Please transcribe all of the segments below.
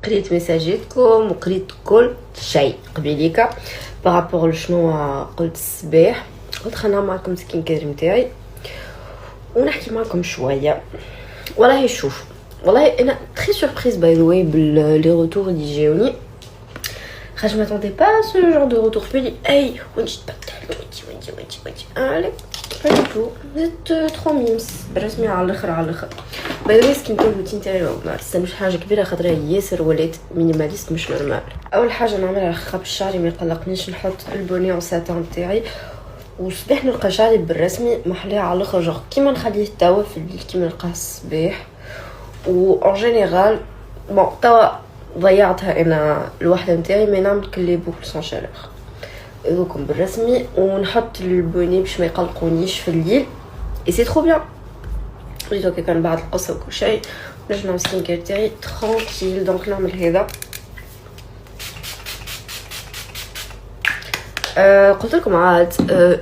قريت ميساجاتكم وقريت كل شيء قبيليكا بارابور لشنو قلت الصباح. قلت خلينا نعمل معكم سكين كير نتاعي ونحكي معكم شويه. والله شوف، والله انا تري سوربريز باي ذا واي باللي روتور اللي جاوني، خاطر ما تونتي با سو جور دو روتور في اي وانت تبدل وانت عليك فهمتو زدت ترو ميمس برسمي على الاخر على الاخر. باي ذا واي سكين كير روتين تاعي ما مش حاجه كبيره، خاطر ياسر وليت مينيماليست مش نورمال. اول حاجه نعملها خاب شعري ما يقلقنيش، نحط البوني اون ساتان تاعي وصباح نلقى شعري بالرسمي محليه على الاخر، جوغ كيما نخليه توا في الليل كيما نلقاه الصباح. و اون جينيرال بون توا ضيعتها انا الوحده نتاعي، ما نعمل كلي بوكل سون شالور دوكم بالرسمي ونحط البوني باش ما يقلقونيش في الليل. اي سي ترو بيان. ريتو كي كان بعد القصه وكل شيء نجم نعمل سكين كير تاعي ترونكيل. دونك نعمل هذا. قلت لكم عاد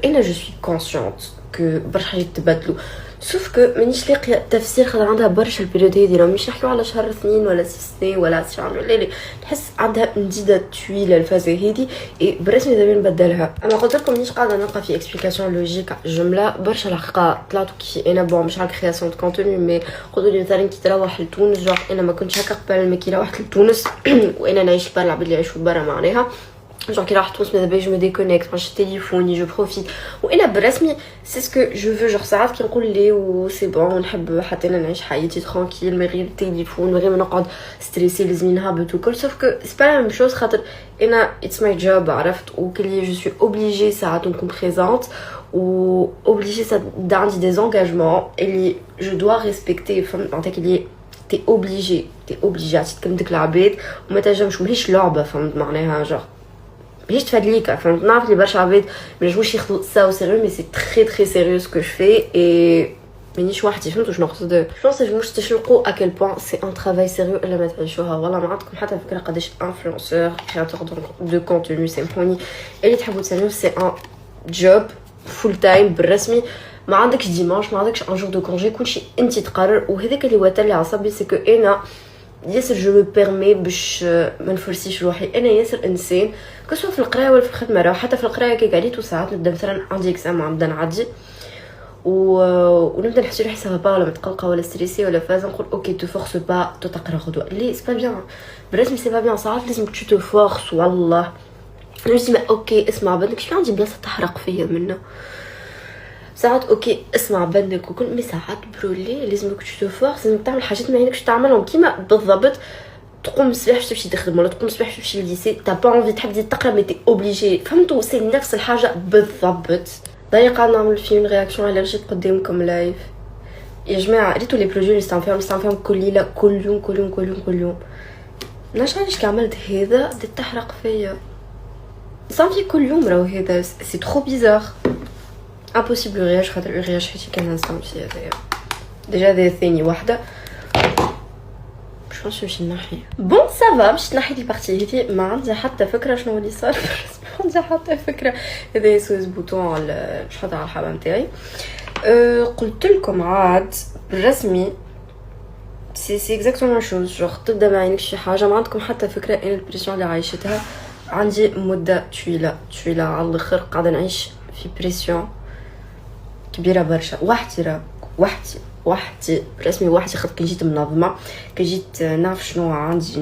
انا جو سوي كونسيونت كو برشا حاجات تبدلوا، سوف كو مانيش لاقيه تفسير، خاطر عندها برشا البيريود هذه، مش نحكيو على شهر 2 ولا 6 سنين ولا شهر، لا نحس عندها مديده طويله الفازه هذه بالرسمي دابا نبدلها. انا قلت لكم مانيش قاعده نلقى في اكسبليكاسيون لوجيك جمله برشا الحقيقه طلعتو كي انا بون مش على كرياسيون دو كونتوني، مي قلتوا لي مثلا كي تروح لتونس جوغ انا ما كنتش هكا قبل ما كي روحت لتونس وانا نعيش برا، العباد اللي يعيشوا برا معناها genre qui راح تونس ماذا je me déconnecte ماشي تليفوني جو بروفيت. وانا بالرسمي سي سكو جو فو جور ساعات كي نقول لي و سي بون نحب حتى انا نعيش حياتي ترانكيل من غير التليفون، من غير ما نقعد ستريسي لازم نهبط وكل، سوف كو سي با لا ميم شوز، خاطر انا اتس ماي جوب عرفت، وكلي جو سوي اوبليجي ساعات نكون بريزونت و اوبليجي عندي دي زونغاجمون اللي جو دوا ريسبكتي. فهمت معناتها اللي تي اوبليجي تكلمتك العباد وما تنجمش، ماهيش لعبه فهمت معناها جور ماهيش تفادليك. فهمت نعرف اللي برشا عباد ما ينجموش ياخذوا سا سيريو، مي سي تري سيريو سكو جو في اي مانيش وحدي. فهمتوا شنو نقصد؟ جو بونس مش تشلقوا اكل بوين سي ان ترافاي سيريو الا ما تعيشوها. والله ما عندكم حتى فكره قداش انفلونسور كرياتور دو كونتوني سامحوني اللي تحبوا تسميوه سي ان جوب فول تايم بالرسمي، ما عندكش ديمانش، ما عندكش ان جور دو كونجي، كلشي انت تقرر. وهذاك اللي وتر عصبي سكو انا ياسر جو مو بيرمي باش ما نفرسيش روحي. انا ياسر انسان كسوا في القرايه ولا في الخدمه، راه حتى في القرايه كي قعدت ساعات نبدا مثلا عندي اكزام نبدا نعدي ونبدا نحس روحي سافا با ولا متقلقه ولا ستريسي ولا فازه، نقول اوكي تو فورس با تو تقرا غدوه لي سي با بيان برسمي سي با بيان. ساعات لازم تو فورس والله نجي اوكي اسمع بدك شنو عندي بلاصه تحرق فيا منه ساعات اوكي اسمع بنك وكل، مي ساعات برولي لازمك تو فورس، لازم تعمل حاجات ما عينكش تعملهم كيما بالضبط تقوم الصباح باش تمشي تخدم ولا تقوم الصباح باش تمشي للليسي، تا با انفي تحب تقرا مي تي اوبليجي. فهمتوا سي نفس الحاجه بالضبط. دايما قاعد نعمل فيهم رياكشن على رجيت قدامكم لايف يا جماعه. ريتو لي بروجي اللي نستعملهم كل ليله كل يوم ناش علاش عملت هذا دي تحرق فيا صافي كل يوم. راهو هذا سي ترو بيزار امبوسيبل رياج، خاطر رياج حياتي كان نستعمل فيها هذايا ديجا هذه ثاني وحده باش نمشي نحي بون سافا باش نحي البارتي هذي. ما عندي حتى فكره شنو اللي صار، ما عندي حتى فكره. هذا سويس بوتون على باش نحطها على الحبه نتاعي. قلت لكم عاد بالرسمي سي اكزاكتومون شوز، جو تبدا ما عينكش شي حاجه، ما عندكم حتى فكره ان البريسيون اللي عايشتها. عندي مده طويله على الاخر قاعده نعيش في بريسيون كبيره برشا وحدي برسمي وحدي، خاطر كي جيت منظمه كي جيت نعرف شنو عندي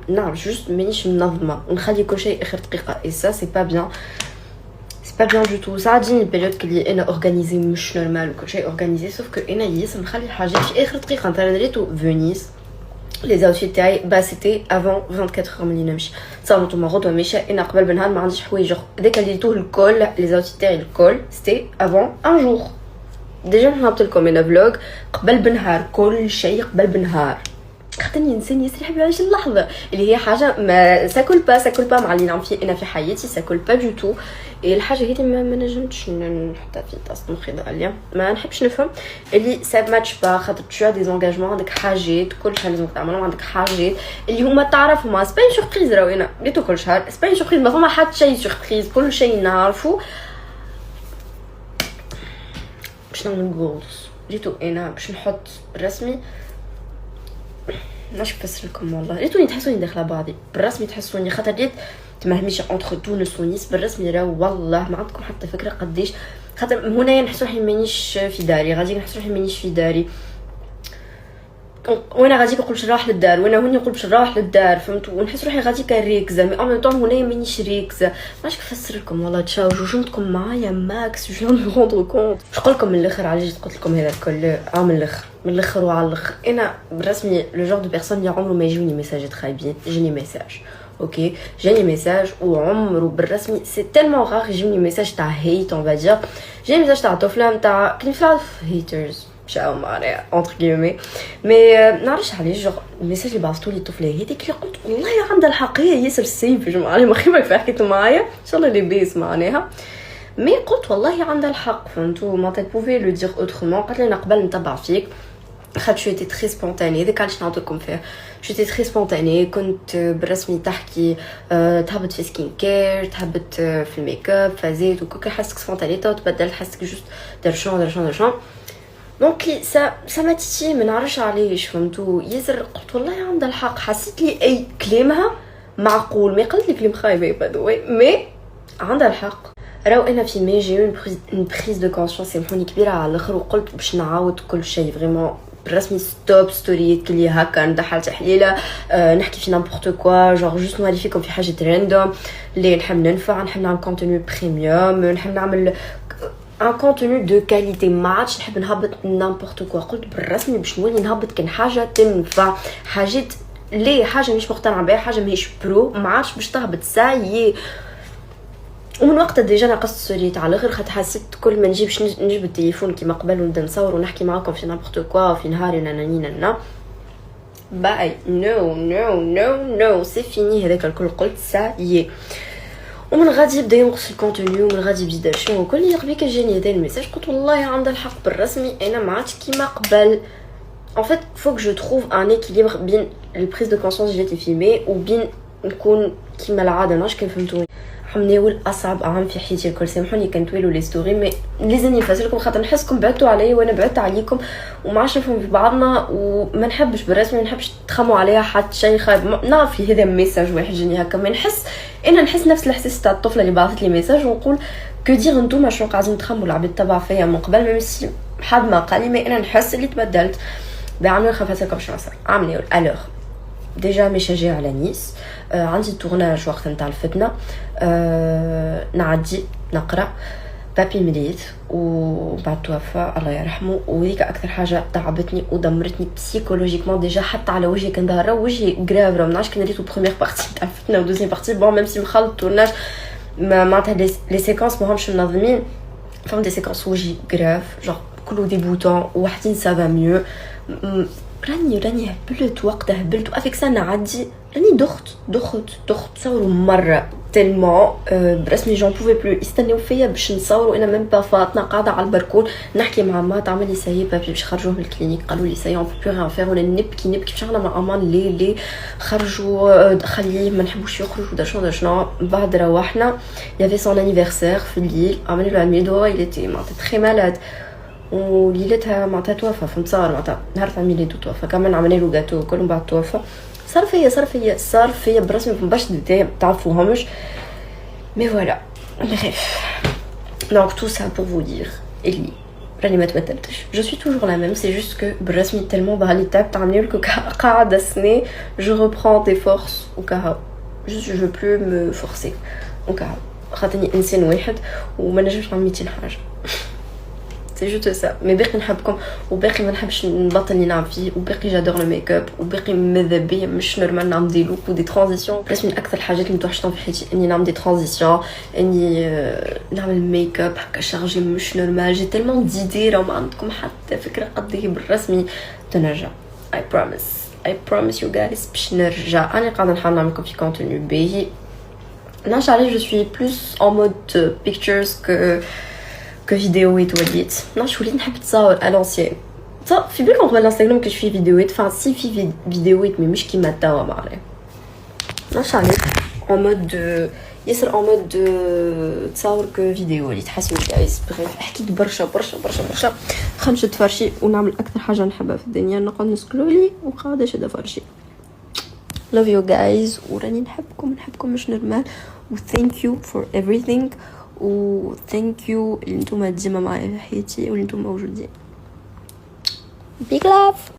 نعرف جوست مانيش منظمه ونخلي كل شيء اخر دقيقه. اي سا سي با بيان دو تو. ساعات تجيني بيريود كلي انا اورغانيزي مش نورمال وكل شيء اورغانيزي، سوف كو انا ياسر نخلي حاجات في اخر دقيقه. مثلا ريتو فينيس لي زاوتفيت تاعي با سيتي افون 24 اور ملي نمشي صارت ما غدوه ماشي انا قبل بنهار ما عنديش حوايج داك اللي ريتوه الكل لي زاوتفيت تاعي الكل سيتي افون ان جور. ديجا نهبط لكم انا فلوج قبل بنهار كل شيء قبل بنهار، خاطرني انسان ياسر يحب يعيش اللحظه اللي هي حاجه ما ساكل با مع اللي نعم في انا في حياتي ساكل با دو تو. الحاجه هذه ما نجمتش نحطها في طاس مخي داليا، ما نحبش نفهم اللي ساب ماتش با، خاطر تو دي زونغاجمون عندك حاجات كل شهر لازم تعملهم، عندك حاجات اللي هما تعرفهم سباي سوربريز. راهو انا ريتو كل شهر سباي سوربريز، ما فما حتى شيء سوربريز، كل شيء نعرفه. باش نعمل جولز ريتو انا باش نحط رسمي ماش نفسر لكم والله ريتوني تحسوني داخله بعضي بالرسمي تحسوني خاطر ريت تمهميش انتر تونس ونيس بالرسمي راه والله ما عندكم حتى فكره قديش خاطر هنايا نحس روحي مانيش في داري غادي نحس روحي مانيش في داري وانا غادي نقول باش نروح للدار وانا هوني نقول باش نروح للدار فهمتوا ونحس روحي غادي كريكزه مي اون طون هنايا مانيش ريكزه ماش نفسر لكم والله تشاو جوجنتكم معايا ماكس جو مي روندر كونت نقول لكم من الاخر علاش جيت قلت لكم هذا الكل من الاخر وعلى الاخر انا برسمي لو جور دو بيرسون اللي عمره ما يجوني ميساجات خايبين جاني ميساج اوكي جاني ميساج وعمره بالرسمي سي تالمون غار يجوني ميساج تاع هيت اون فادير جاني ميساج تاع طفله تاع كلي نعرف هيترز شاو معناها اونتر كيومي مي نعرفش علاش جوغ الميساج اللي بعثتولي الطفله هذيك اللي قلت والله عندها الحقيقه ياسر سيف يا جماعه ما خيبك في حكيتوا معايا ان شاء الله لاباس معناها مي قلت والله عندها الحق فهمتوا ما تبوفي لو دير اوترومون قالت لي انا قبل نتبع فيك خاطر شويتي تري سبونتاني هذاك علاش نعطيكم فيه شويتي تري سبونتاني كنت بالرسمي تحكي تهبط في سكين كير تهبط في الميك اب فازيت وكل حاسك سبونتاني تبدل حاسك جوست درشون دونك سا ما تيتي ما نعرفش علاش فهمتوا ياسر قلت والله عندها الحق حسيت لي اي كلامها معقول ما قالت لي كلام خايبه بدوي مي عندها الحق راهو انا في مي جي اون بريز دو كونسيونس سامحوني كبيره على الاخر وقلت باش نعاود كل شيء فريمون بالرسمي ستوب ستوريات كلي هكا ندحل تحليله نحكي في نامبورط كوا جور جوست نوري فيكم في حاجه راندوم اللي نحب ننفع نحب نعمل كونتوني بريميوم نحب نعمل ان كونتوني دو كاليتي ما عادش نحب نهبط نامبورط كوا قلت بالرسمي باش نولي نهبط كان حاجه تنفع حاجات ليه حاجه مش مقتنعه بها حاجه ماهيش برو ما عادش باش تهبط ساي ومن وقت ديجا نقصت ستوريات على الاخر خاطر حسيت كل ما نجيبش نجيب التليفون كيما قبل ونبدا نصور ونحكي معاكم في نامبورط كوا في نهاري نانينا باي نو سي فيني هذاك الكل قلت ساي ومن غادي يبدا ينقص الكونتوني ومن غادي يبدا شنو وكل يقبي كجاني هذا الميساج قلت والله عندها الحق بالرسمي انا ما عادش كيما قبل en fait faut que je trouve un équilibre بين البريز دو كونسيونس جاتي فيمي وبين نكون كيما العاده ناش كنفهمتوني حمناول اصعب عام في حياتي الكل سامحوني كنتويلو لي ستوري مي لازم نفسرلكم خاطر نحسكم بعدتوا عليا وانا بعدت عليكم وما عادش نفهم في بعضنا وما نحبش بالرسمي ما نحبش تخموا عليها حتى شيء خايب نعرف هذا ميساج واحد جاني هكا ما نحس نفس الاحساس تاع الطفله اللي بعثت لي ميساج ونقول كو دير نتوما شنو قاعدين تخموا العباد تبع فيا من قبل ما ميسي حد ما قال لي ما انا نحس اللي تبدلت بعمل خفاسكم شنو صار عاملين الوغ ديجا مش جاي على نيس عندي تورناج وقت نتاع الفتنه نعدي نقرا بابي مليت وبعد توفى الله يرحمه وهيك اكثر حاجه تعبتني ودمرتني بسيكولوجيكمون ديجا حتى على وجهي كان ظهر وجهي غراف راه منعش كان ريتو بروميير بارتي تاع الفتنه ودوزيام بارتي بون ميم سي مخلط تورناج معناتها لي سيكونس ماهمش منظمين فهم دي سيكونس وجهي غراف جور كله دي بوتون وحدين سافا ميو راني هبلت وقتها هبلت وافيك سنة عادي راني دخت تصوروا مرة تلمون برسمي جون بوفي بلو يستناو فيا باش نصور وانا ميم با فاطمه قاعده على البركون نحكي مع ما تعمل لي ساي بابي باش خرجوه من الكلينيك قالوا لي ساي اون بو ريان فير وانا نبكي باش انا مع امان لي خرجوا خليه ما نحبوش يخرج ودا شنو بعد روحنا يافي سون انيفرسير في الليل عملوا له عميدو يلتي معناتها تري مالاد وليلتها معناتها توفى في مصار معناتها نهار ميلادو توفى كمان عملنا له جاتو كلهم بعد توفى صار فيا برسمي باش تعرفوهمش مي فوالا بريف دونك تو سا بور فو دير اللي راني ما تبدلتش جو سوي توجور لا ميم سي جوست كو برسمي تالمون بهالي تاب تعملي لكم قاعده سنه جو ريبرون دي فورس وكا جو بلو مو فورسي وكا خاطرني انسان واحد وما نجمش نعمل 200 حاجه سي جوست سا مي باقي نحبكم وباقي ما نحبش نبطل اللي نعمل فيه وباقي جادور الميك اب وباقي ماذا بيا مش نورمال نعمل دي لوك ودي ترانزيسيون بس من اكثر الحاجات اللي متوحشتهم في حياتي اني نعمل دي ترانزيسيون اني نعمل ميك اب هكا شارجي مش نورمال جي تالمون ديدي راه ما عندكم حتى فكره قد ايه بالرسمي تنرجع اي بروميس يو جايز باش نرجع انا قاعده نحاول نعمل لكم في كونتوني باهي نعرفش علاش جو سوي بلوس ان مود بيكتشرز que فيديوهات وليت نعرفش وليت نحب نتصور الانسيان صح في بالكم قبل الانستغرام كاش في فيديوهات سي في فيديوهات مي مش كيما توا معناها نعرفش علاش اون مود ياسر اون مود تصور كو فيديو اللي تحسوا جايز بريف حكيت برشا خمسة فرشي ونعمل اكثر حاجه نحبها في الدنيا نقعد نسكرولي وقاعده شاده فرشي love you guys وراني نحبكم مش نورمال و thank you for everything و thank you اللي نتوما ديما معايا في حياتي واللي نتوما موجودين. big love.